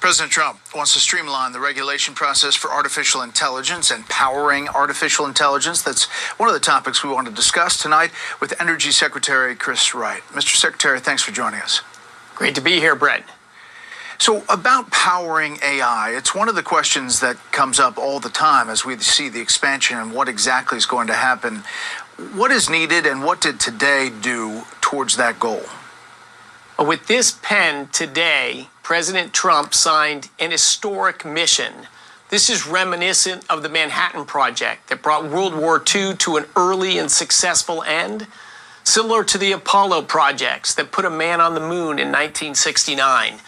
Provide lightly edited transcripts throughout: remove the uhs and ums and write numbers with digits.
President Trump wants to streamline the regulation process for artificial intelligence and powering artificial intelligence. That's one of the topics we want to discuss tonight with Energy Secretary Chris Wright. Mr. Secretary, thanks for joining us. Great to be here, Brett. So about powering AI, it's one of the questions that comes up all the time as we see the expansion and what exactly is going to happen. What is needed and what did today do towards that goal? With this pen today, President Trump signed an historic mission. This is reminiscent of the Manhattan Project that brought World War II to an early and successful end, similar to the Apollo projects that put a man on the moon in 1969.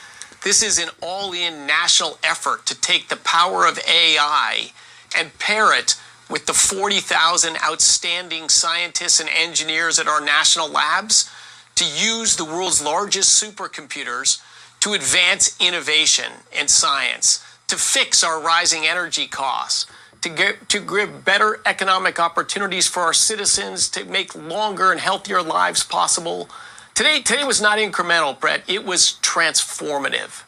This is an all-in national effort to take the power of AI and pair it with the 40,000 outstanding scientists and engineers at our national labs to use the world's largest supercomputers to advance innovation and science, to fix our rising energy costs, to give better economic opportunities for our citizens, to make longer and healthier lives possible. Today was not incremental, Brett. It was transformative.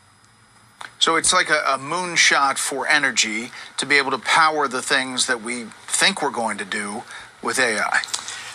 So it's like a moonshot for energy to be able to power the things that we think we're going to do with AI.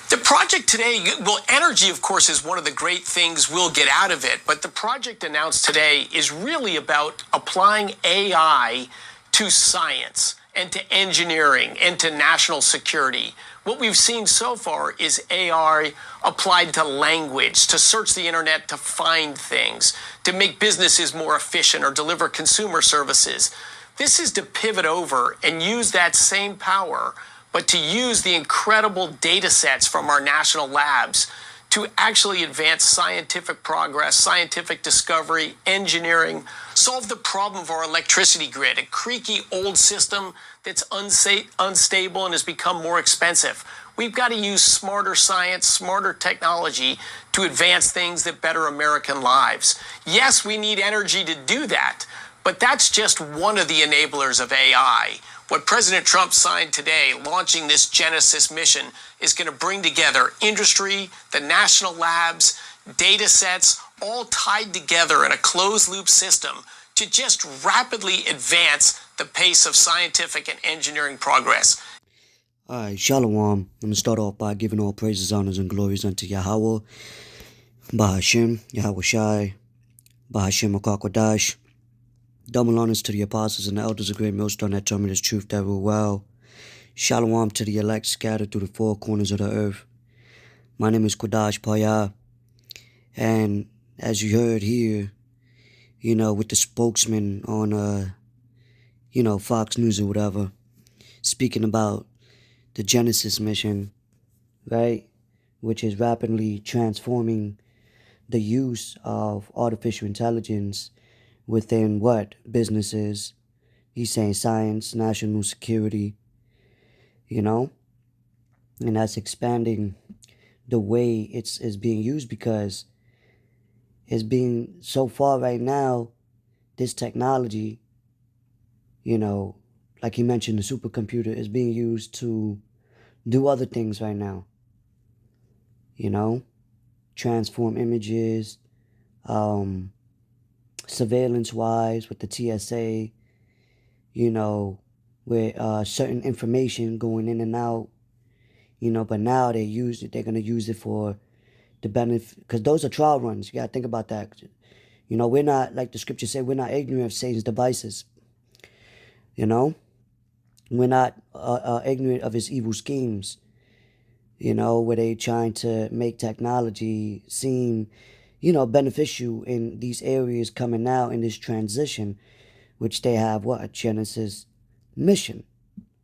The project today, well, energy, of course, is one of the great things we'll get out of it. But the project announced today is really about applying AI to science and to engineering and to national security. What we've seen so far is AI applied to language, to search the internet, to find things, to make businesses more efficient or deliver consumer services. This is to pivot over and use that same power, but to use the incredible data sets from our national labs to actually advance scientific progress, scientific discovery, engineering, solve the problem of our electricity grid, a creaky old system that's unstable and has become more expensive. We've got to use smarter science, smarter technology to advance things that better American lives. Yes, we need energy to do that, but that's just one of the enablers of AI. What President Trump signed today, launching this Genesis mission, is going to bring together industry, the national labs, data sets, all tied together in a closed-loop system to just rapidly advance the pace of scientific and engineering progress. All right, Shalom. I'm going to start off by giving all praises, honors, and glories unto Yahweh, Bahashim, Yahweh Shai, Bahashim Akakwadash. Double honors to the apostles and the elders of great millstone that told me this truth that rule well. Shalom to the elect scattered through the four corners of the earth. My name is Kodash Paya. And as you heard here, with the spokesman on, Fox News or whatever, speaking about the Genesis mission, right? Which is rapidly transforming the use of artificial intelligence within what? Businesses. He's saying science, national security, and that's expanding the way it's being used, because it's being so far right now, this technology, like he mentioned, the supercomputer is being used to do other things right now, transform images, surveillance-wise with the TSA, where certain information going in and out, but now they're going to use it for the benefit, because those are trial runs. You got to think about that. We're not, like the scripture said, we're not ignorant of Satan's devices. We're not ignorant of his evil schemes, where they trying to make technology seem beneficial in these areas coming out in this transition, which they have a Genesis mission,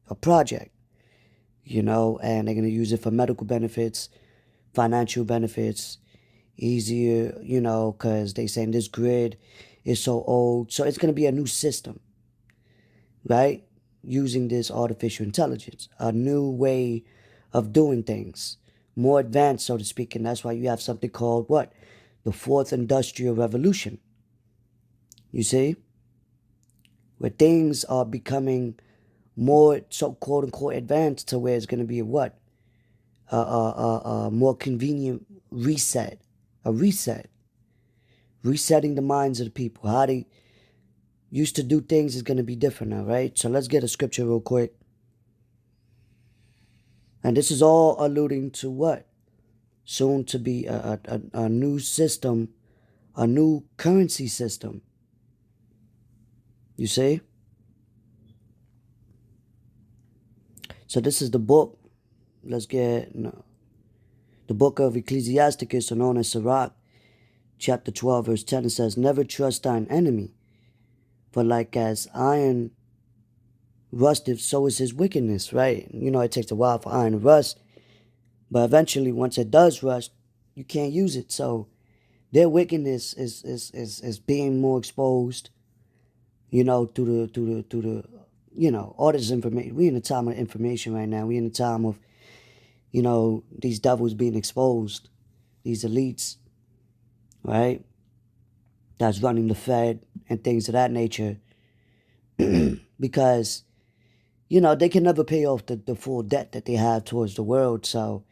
a project, and they're going to use it for medical benefits, financial benefits, easier, because they saying this grid is so old. So it's going to be a new system, right? Using this artificial intelligence, a new way of doing things, more advanced, so to speak. And that's why you have something called what? The fourth industrial revolution. You see? Where things are becoming more, so quote unquote, advanced, to where it's going to be a what? A more convenient reset. A reset. Resetting the minds of the people. How they, used to do things is going to be different now, right? So let's get a scripture real quick. And this is all alluding to what? Soon to be a new system, a new currency system. You see? So this is the book. Let's get the book of Ecclesiasticus, or known as Sirach, chapter 12, verse 10. It says, never trust thine enemy, for like as iron rusteth, so is his wickedness, right? You know, it takes a while for iron to rust, but eventually, once it does rust, you can't use it. So their wickedness is being more exposed, you know, to the you know, all this information. We in the time of information right now. We in the time of, you know, these devils being exposed, these elites, right? That's running the Fed and things of that nature. Because, you know, they can never pay off the full debt that they have towards the world. So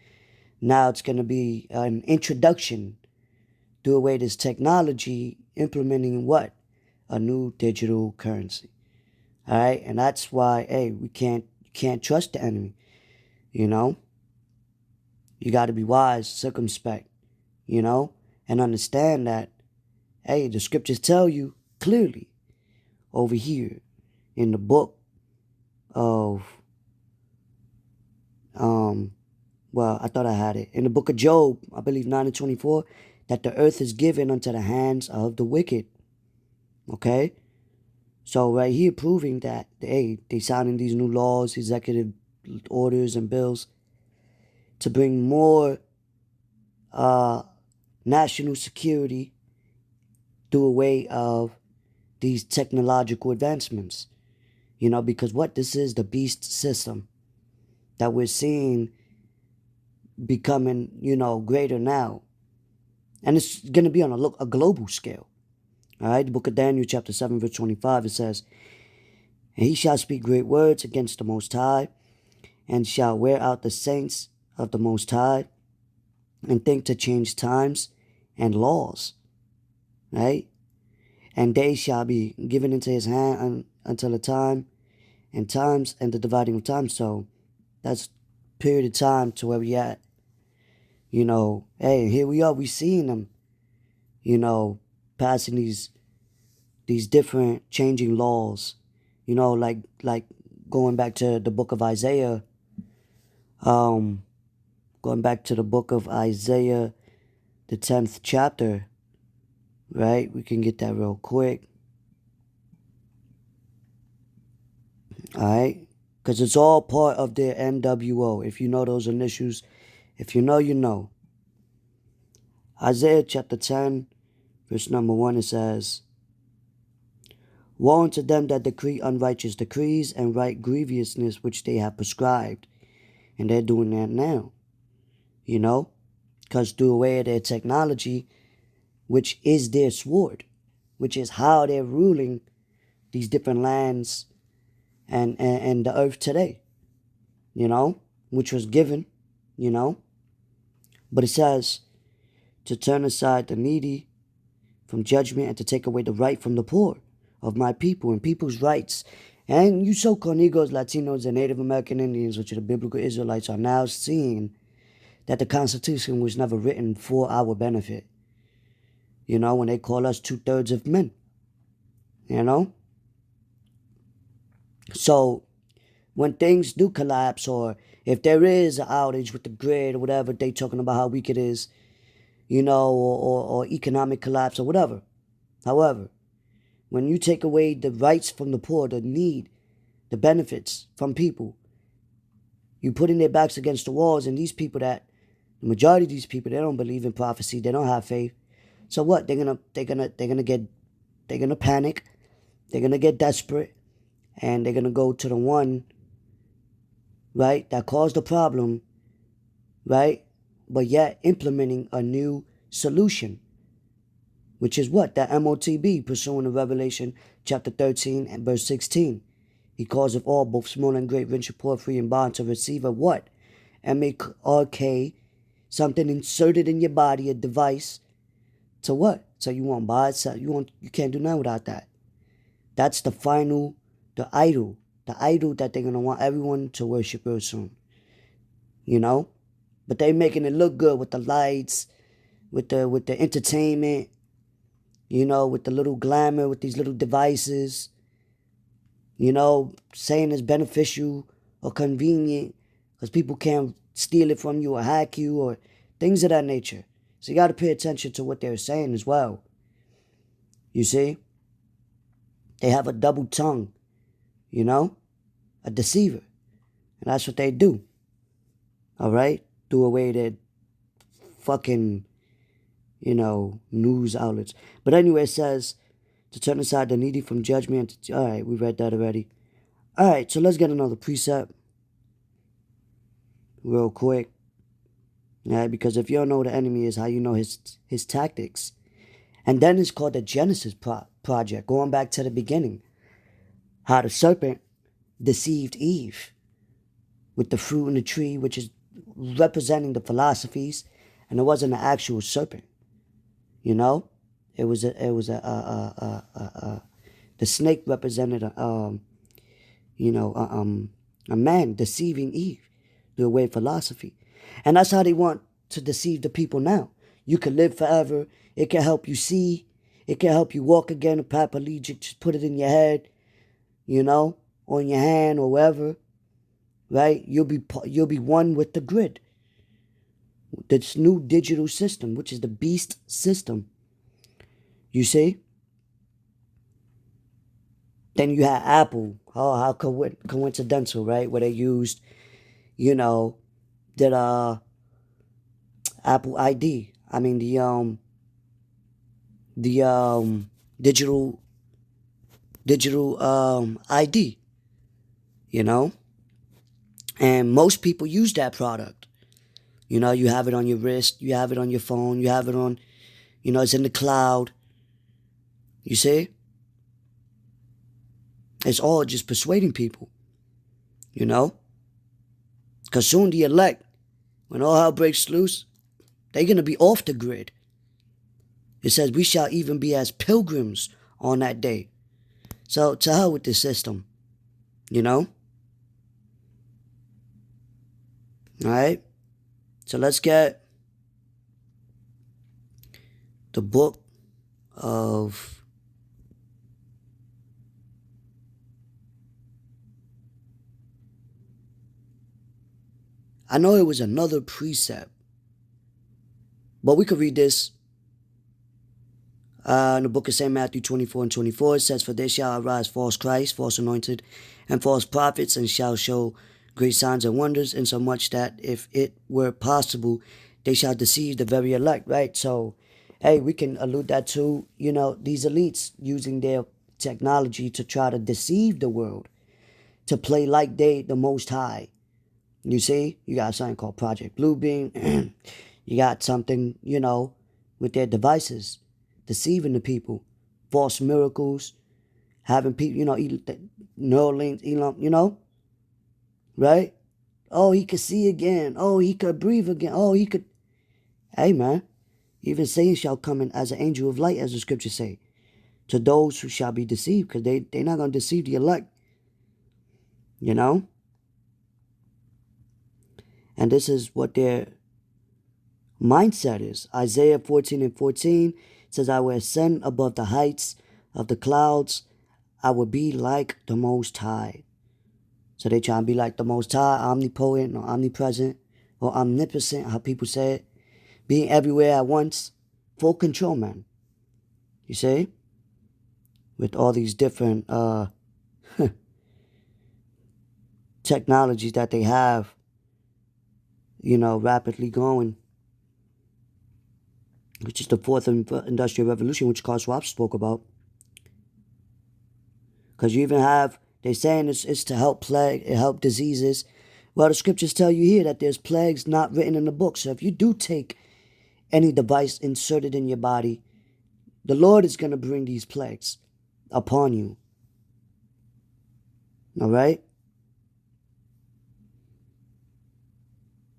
now it's going to be an introduction to a way this technology implementing what? A new digital currency. All right? And that's why, hey, you can't trust the enemy, you know? You got to be wise, circumspect, you know? And understand that, hey, the scriptures tell you clearly over here in the book of, well, I thought I had it. In the book of Job, I believe 9:24, that the earth is given unto the hands of the wicked. Okay? So right here proving that, hey, they signing these new laws, executive orders and bills to bring more national security through a way of these technological advancements. You know, because what this is, the beast system that we're seeing becoming, you know, greater now. And it's going to be on a global scale. All right, the book of Daniel, chapter 7, verse 25, it says, and he shall speak great words against the Most High, and shall wear out the saints of the Most High, and think to change times and laws. Right? And they shall be given into his hand until the time and times and the dividing of time. So that's period of time to where we at. You know, hey, here we are. We seeing them, you know, passing these different changing laws. You know, like going back to the book of Isaiah. Going back to the book of Isaiah, the 10th chapter. Right? We can get that real quick. Alright? Because it's all part of their NWO. If you know those initials, if you know, you know. Isaiah chapter 10, verse number 1, it says, woe unto them that decree unrighteous decrees and write grievousness which they have prescribed. And they're doing that now. You know? Because through a way of their technology, which is their sword, which is how they're ruling these different lands and the earth today, you know, which was given, you know. But it says to turn aside the needy from judgment and to take away the right from the poor of my people and people's rights. And you so-called Negroes, Latinos, and Native American Indians, which are the biblical Israelites, are now seeing that the Constitution was never written for our benefit. You know, when they call us 2/3 of men. You know? So, when things do collapse, or if there is an outage with the grid or whatever, they talking about how weak it is, you know, or economic collapse or whatever. However, when you take away the rights from the poor, the need, the benefits from people, you putting their backs against the walls, and these people the majority of these people, they don't believe in prophecy, they don't have faith. So what? They're gonna panic, they're gonna get desperate, and they're gonna go to the one, right, that caused the problem, right, but yet implementing a new solution, which is what? The MOTB, pursuing the Revelation chapter 13 and verse 16. He calls of all, both small and great, rich and poor, free and bond, to receive a what? MARK, something inserted in your body, a device. To what? So you want to buy it, sell, you can't do nothing without that. That's the final, the idol that they're going to want everyone to worship real soon. You know? But they making it look good with the lights, with the entertainment, you know, with the little glamour, with these little devices, you know, saying it's beneficial or convenient because people can't steal it from you or hack you or things of that nature. So you got to pay attention to what they're saying as well. You see? They have a double tongue, you know? A deceiver. And that's what they do. All right? Through away their fucking, you know, news outlets. But anyway, it says to turn aside the needy from judgment. All right, we read that already. All right, so let's get another precept real quick. All right, because if you don't know what the enemy is, how you know his tactics. And then it's called the Genesis Project, going back to the beginning. How the serpent deceived Eve with the fruit in the tree, which is representing the philosophies, and it wasn't an actual serpent. You know, the snake represented a man deceiving Eve through a way of philosophy, and that's how they want to deceive the people now. You can live forever. It can help you see. It can help you walk again. A paraplegic, just put it in your head, you know, on your hand or wherever. Right? You'll be one with the grid. This new digital system, which is the beast system. You see? Then you had Apple. Oh, how coincidental, right? Where they used, you know, that Apple ID. I mean the digital ID. You know? And most people use that product. You know, you have it on your wrist, you have it on your phone, you have it on, you know, it's in the cloud. You see? It's all just persuading people. You know? Because soon the elect, when all hell breaks loose, they're going to be off the grid. It says we shall even be as pilgrims on that day. So to hell with this system. You know? All right? So let's get the book of I know it was another precept, but we could read this in the book of St. Matthew 24 and 24. It says, for there shall arise false Christ, false anointed, and false prophets, and shall show great signs and wonders, insomuch that if it were possible, they shall deceive the very elect, right? So, hey, we can allude that to, you know, these elites using their technology to try to deceive the world, to play like they the Most High. You see? You got something called Project Bluebeam. You got something, you know, with their devices, deceiving the people. False miracles, having people, you know, Neuralink, Elon, you know? Right? Oh, he could see again. Oh, he could breathe again. Oh, he could. Hey, man. Even Satan shall come in as an angel of light, as the scriptures say, to those who shall be deceived, because they're not going to deceive the elect. You know? And this is what their mindset is. Isaiah 14 and 14 says, I will ascend above the heights of the clouds. I will be like the Most High. So they try to be like the Most High, omnipotent or omnipresent or omnipotent, how people say it. Being everywhere at once. Full control, man. You see? With all these different technologies that they have, you know, rapidly going. Which is the fourth industrial revolution, which Carl Schwab spoke about. Because you even have, they're saying it's to help help diseases. Well, the scriptures tell you here that there's plagues not written in the book. So if you do take any device inserted in your body, the Lord is going to bring these plagues upon you. All right?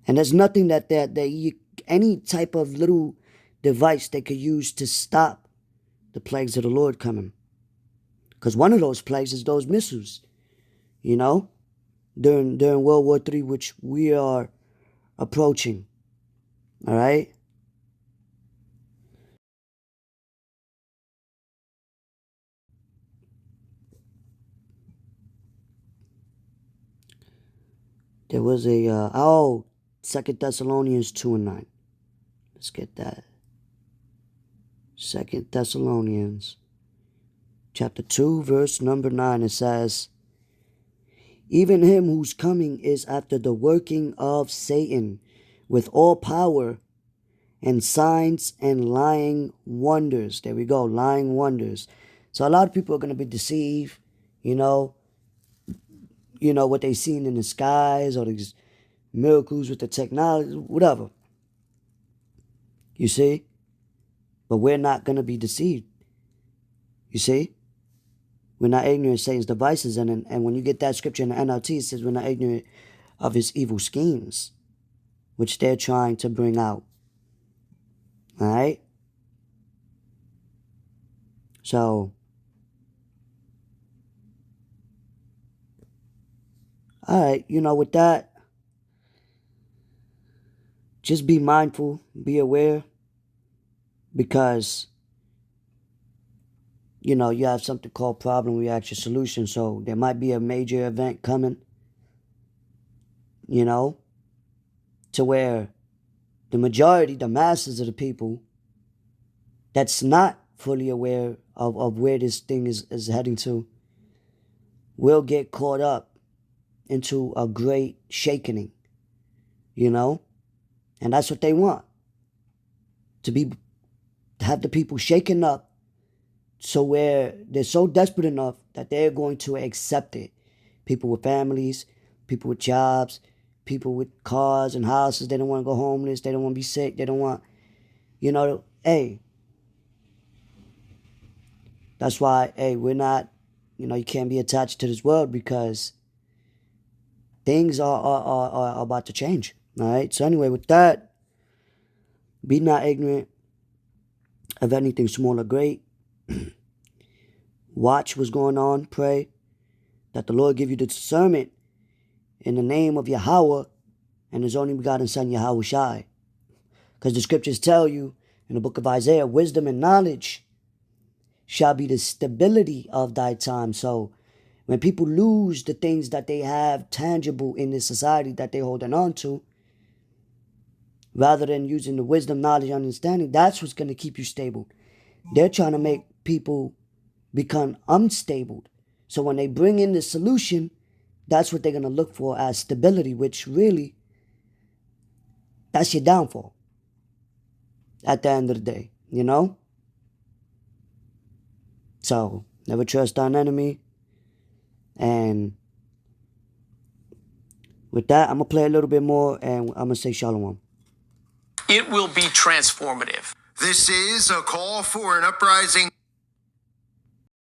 And there's nothing that any type of little device they could use to stop the plagues of the Lord coming. Because one of those plays is those missiles, you know, during World War III, which we are approaching. All right? There was a, 2 Thessalonians 2:9. Let's get that. 2 Thessalonians chapter 2, verse number 9. It says, even him whose coming is after the working of Satan with all power and signs and lying wonders. There we go, lying wonders. So a lot of people are going to be deceived, you know, what they seen in the skies or these miracles with the technology, whatever. You see? But we're not going to be deceived. You see? We're not ignorant of Satan's devices. And when you get that scripture in the NLT, it says we're not ignorant of his evil schemes, which they're trying to bring out. All right? So, all right, with that, just be mindful, be aware, because, you have something called problem, reaction, solution. So there might be a major event coming, to where the majority, the masses of the people that's not fully aware of where this thing is heading to will get caught up into a great shaking, and that's what they want, to have the people shaken up, so where they're so desperate enough that they're going to accept it. People with families, people with jobs, people with cars and houses. They don't want to go homeless. They don't want to be sick. They don't want, hey. That's why, we're not, you can't be attached to this world, because things are about to change. All right. So anyway, with that, be not ignorant of anything small or great. Watch what's going on. Pray that the Lord give you the discernment in the name of Yahweh and his only begotten Son, Yahweh Shai. Because the scriptures tell you in the book of Isaiah, wisdom and knowledge shall be the stability of thy time. So when people lose the things that they have tangible in this society that they're holding on to, rather than using the wisdom, knowledge, understanding, that's what's going to keep you stable. They're trying to make people become unstable. So when they bring in the solution, that's what they're going to look for as stability, which really, that's your downfall at the end of the day, So, never trust thine enemy. And with that, I'm going to play a little bit more, and I'm going to say shalom. It will be transformative. This is a call for an uprising.